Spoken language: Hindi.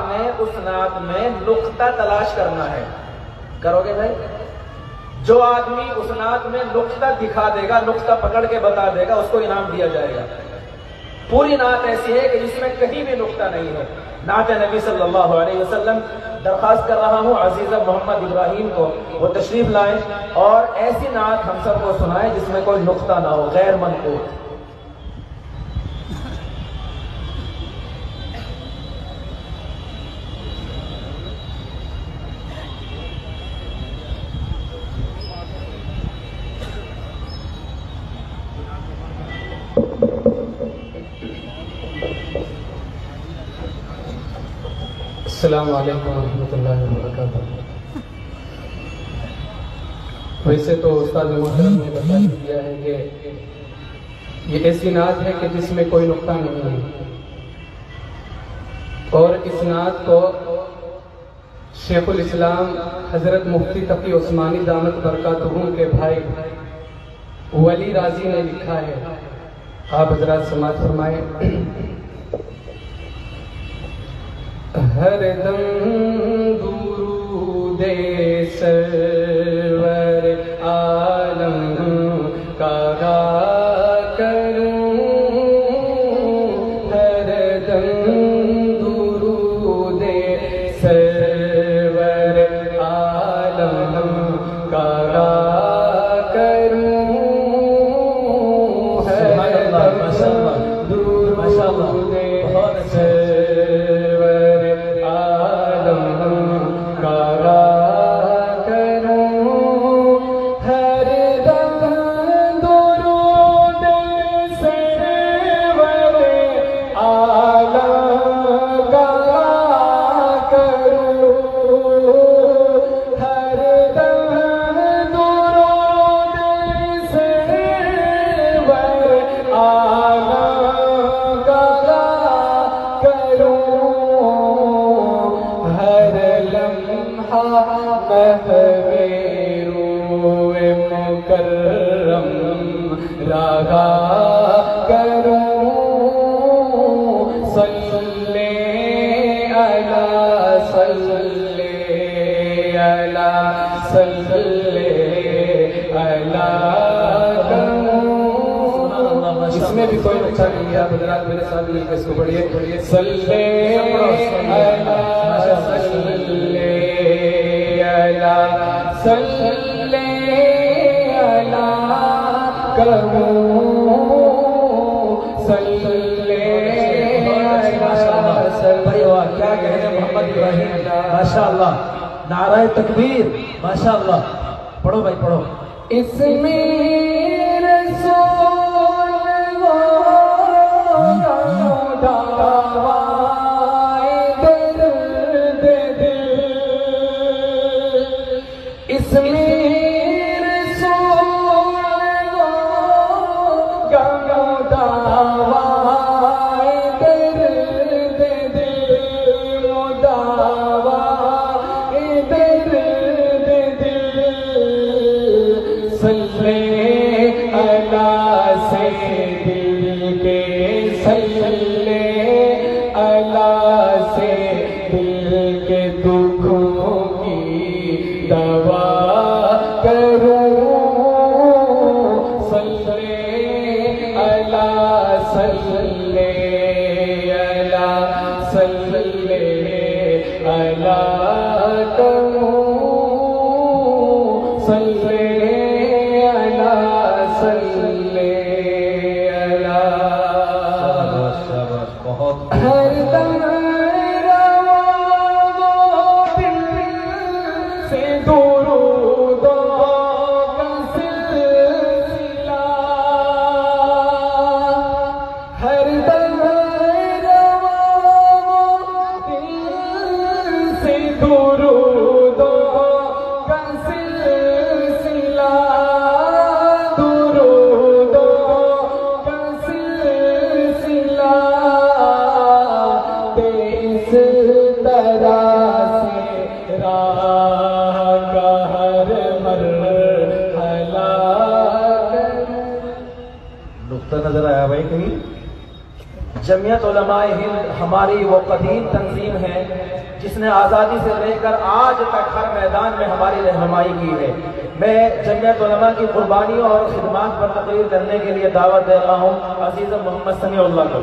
आपने उस नात में नुक्ता तलाश करना है। करोगे भाई? जो आदमी उस नात में नुक्ता दिखा देगा, नुक्ता पकड़ के बता देगा, उसको इनाम दिया जाएगा। पूरी नात ऐसी है कि जिसमें कहीं भी नुक्ता नहीं है। नात नबी सल्लल्लाहु अलैहि वसल्लम। दरख्वास्त कर रहा हूँ अजीज़ा मोहम्मद इब्राहिम को, वो तशरीफ लाएं और ऐसी नात हम सबको सुनाएं जिसमें कोई नुक्ता ना हो, गैर मनकूत। अस्सलामु अलैकुम रहमतुल्लाहि व बरकातहू। वैसे तो उस्ताद मोहतरम ने बता दिया है कि ये ऐसी नात है कि जिसमें कोई नुक्ता नहीं है, और इस नात को शेखुल इस्लाम हजरत मुफ्ती तकी उस्मानी दामत बरकातहू के भाई वली राजी ने लिखा है। आप हजरात समाज फरमाए। हरदम दुरूदे सरवर आलम का करूं, हरदम दुरूदे सरवर आलम का करूं, हरदम दुरूदे लगा करूं, सल्ले अला सल्ले अला सल्ले अला करूं। इसमें भी कोई अच्छा नहीं है। आप हज़रात मेरे साथ मिलकर इसको पढ़िए। सल्ले अला सल्ले अला सल्ले अला करूं, सल्ले अला। क्या कहने मोहम्मद इब्राहिम, माशाअल्लाह, नाराए तकबीर, माशाअल्लाह। पढ़ो भाई पढ़ो। इसमें नजर आया भाई कहीं? जमियत उलमाए हिंद हमारी वो कदीम तंजीम है जिसने आज़ादी से लेकर आज तक हर मैदान में हमारी रहनुमाई की है। मैं जमीयत उलमा की कुर्बानियों और खिदमात पर तकरीर करने के लिए दावत दे रहा हूँ अजीज मोहम्मद समीउल्लाह को।